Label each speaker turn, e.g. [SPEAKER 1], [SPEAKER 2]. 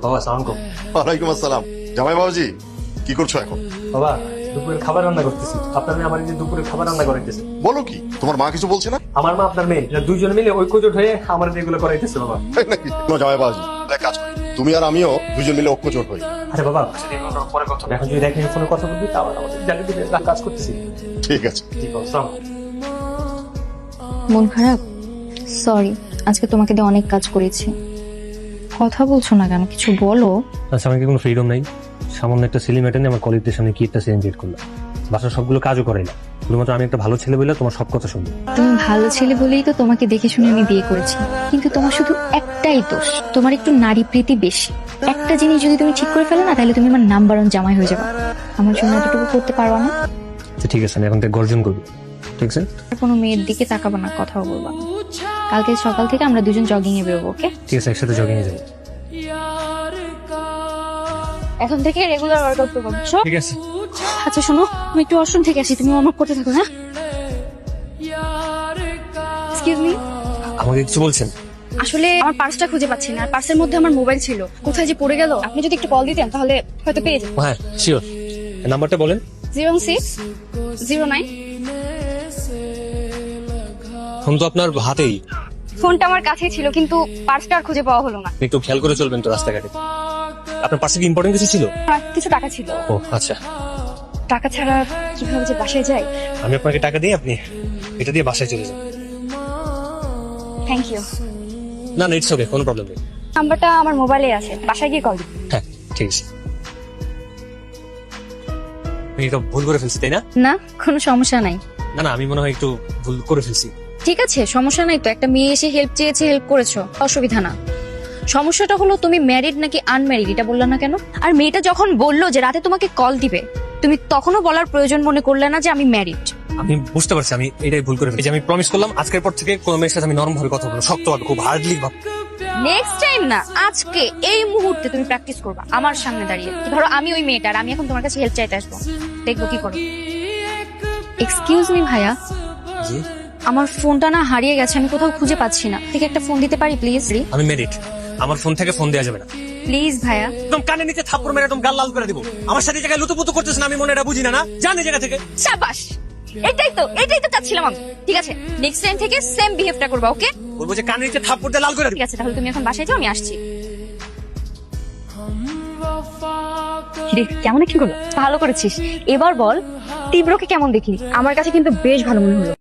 [SPEAKER 1] বাবা সালাম আলাইকুম।
[SPEAKER 2] ওয়ালাইকুম আসসালাম। জামাই বাবাজি কি করছো এখন?
[SPEAKER 1] বাবা দুপুরের খাবার রান্না করতেছি। আপনার মেয়ে আমার দুপুরের খাবার রান্না করাইতেছে।
[SPEAKER 2] বলো কি, তোমার মা কিছু বলছে না?
[SPEAKER 1] আমার মা আপনার মেয়ে দুইজন মিলে ঐক্যজোট হয়ে আমার এগুলো করাইতেছে বাবা।
[SPEAKER 2] নাকি তোমার জামাই বাবাজি এক কাজ করি, তুমি আর আমিও দুজন মিলে ঐক্যজোট হই।
[SPEAKER 1] আরে বাবা পরে কথা হবে। এখন যদি দেখেন ফোনে কথা বলবি তাও আমাদের জানিয়ে দিবে কাজ করতেছি।
[SPEAKER 2] ঠিক আছে।
[SPEAKER 1] ঠিক আছে, আসসালাম।
[SPEAKER 3] মন খারাপ? সরি, আজকে তোমাকে দিয়ে অনেক কাজ করেছি। কথা বলছো না কেন? কিছু বলো।
[SPEAKER 1] আচ্ছা আমার কি কোনো ফ্রিডম নাই? সামান্য একটা সিলি ম্যাটার নিয়ে আমার কলিগদের সামনে কি একটা সেলিব্রেট করলাম। বাসার সবগুলো কাজও করাই না, শুধুমাত্র আমি একটা ভালো ছেলে বলে তোমার সব কথা শুনবো।
[SPEAKER 3] তুমি ভালো ছেলে বলেই তো তোমাকে দেখে শুনে আমি বিয়ে করেছি, কিন্তু তোমার শুধু একটাই দোষ, তোমার একটু নারী প্রীতি বেশি। একটা জিনিস যদি তুমি ঠিক করে ফেলো না, তাহলে তুমি আমার নাম্বার 1 জামাই হয়ে যাবে। আমার জন্য এতটুকু করতে পারবা না?
[SPEAKER 1] আচ্ছা ঠিক আছে, আমি এখন থেকে গর্জন করবো। ঠিক আছে,
[SPEAKER 3] আর কোনো মেয়ের দিকে তাকাবো না, কথাও বলবা না। কালকে সকাল থেকে আমরা দুজন জগিং এ বেরোবো, ওকে?
[SPEAKER 1] ঠিক আছে, একসাথে জগিং এ যাবো।
[SPEAKER 3] এখন থেকে রেগুলার ওয়ার্কআউট করবো, বুঝছো?
[SPEAKER 1] ঠিক আছে।
[SPEAKER 3] আচ্ছা শোনো, আমি একটু ওয়াশরুম থেকে আসি, তুমি ওয়ার্ম আপ করতে থাকো। হ্যাঁ, এক্সকিউজ মি।
[SPEAKER 1] আমাকে কিছু বলছেন?
[SPEAKER 3] আসলে আমার পার্সটা খুঁজে পাচ্ছি না, আর পার্সের মধ্যে আমার মোবাইল ছিল। কোথায় যে পড়ে গেল, আপনি যদি একটু কল দিতেন তাহলে হয়তো পেয়ে যেতাম।
[SPEAKER 1] হ্যাঁ শিওর, নাম্বারটা বলেন।
[SPEAKER 3] 0609।
[SPEAKER 1] ফোন তো আপনার হাতেই।
[SPEAKER 3] ফোনটা আমার কাছেই ছিল, কিন্তু পার্সটা আর খুঁজে পাওয়া হলো না।
[SPEAKER 1] আপনি একটু খেয়াল করে চলবেন তো রাস্তাঘাটে। আপনার পাশে কি ইম্পর্টেন্ট কিছু ছিল?
[SPEAKER 3] আর কিছু টাকা ছিল।
[SPEAKER 1] ও আচ্ছা,
[SPEAKER 3] টাকা ছাড়া কিভাবে যে বাসায় যাই।
[SPEAKER 1] আমি আপনাকে টাকা দিই, আপনি এটা দিয়ে বাসায় চলে যান।
[SPEAKER 3] Thank you.
[SPEAKER 1] না না, ইটস ওকে, কোনো প্রবলেম নেই।
[SPEAKER 3] নাম্বারটা আমার মোবাইলে আছে, বাসায় গিয়ে কল দিন।
[SPEAKER 1] হ্যাঁ ঠিক আছে। আমি তো ভুল করে ফেলছি তাই না?
[SPEAKER 3] না, কোনো সমস্যা নাই।
[SPEAKER 1] না না, আমি মনে হয় একটু ভুল করে ফেলছি।
[SPEAKER 3] ঠিক আছে, সমস্যা নাই তো। একটা মেয়ে এসে হেল্প চেয়েছে, হেল্প করেছো, অসুবিধা না। সমস্যাটা হলো তুমি ম্যারিড নাকি আনম্যারিড এটা বললা না কেন? আর মেয়েটা যখন বললো যে রাতে তোমাকে কল দিবে, তুমি তখনও বলার প্রয়োজন মনে করলে না যে আমি ম্যারিড?
[SPEAKER 1] আমি বুঝতে পারছি আমি এটাই ভুল করে ফেলেছি। আমি প্রমিস করলাম আজকের পর থেকে কোনো মেয়ের সাথে আমি নরম ভাবে কথা বলবো, শক্তভাবে, খুব হার্ডলি ভাব।
[SPEAKER 3] নেক্সট টাইম না, আজকে এই মুহূর্তে তুমি প্র্যাকটিস করবা আমার সামনে দাঁড়িয়ে। ধরো আমি ওই মেয়েটার, আমি এখন তোমার কাছে হেল্প চাইতে আসবো, দেখবো কি করো। এক্সকিউজ মি ভাইয়া,
[SPEAKER 1] জি,
[SPEAKER 3] আমার ফোনটা না হারিয়ে গেছে, আমি কোথাও খুঁজে পাচ্ছি না। ঠিক একটা ফোন দিতে পারি প্লিজ?
[SPEAKER 1] আমি মেরিট, আমার ফোন থেকে ফোন দেওয়া যাবে না।
[SPEAKER 3] প্লিজ ভাইয়া।
[SPEAKER 1] একদম কানে নিচে থাপ্পড় মেরে একদম গাল লাল করে দিব। আমার সাথে জায়গায় লুতুপুতু করতেছেন, আমি মনে এটা বুঝি না। না জানি জায়গা থেকে।
[SPEAKER 3] শাবাশ, এটাই তো চাচ্ছিলাম আমি। ঠিক আছে, নেক্সট টাইম থেকে সেম বিহেভটা করবা, ওকে?
[SPEAKER 1] বলবো যে কানে নিচে থাপ্পড় দিয়ে লাল করে দিব।
[SPEAKER 3] ঠিক আছে, তাহলে তুমি এখন বাসায় যাও, আমি আসছি। কিরে, কেমন কি করলো? ভালো করেছিস। এবার বল তীব্রকে কেমন দেখলি? আমার কাছে কিন্তু বেশ ভালো মনে হলো।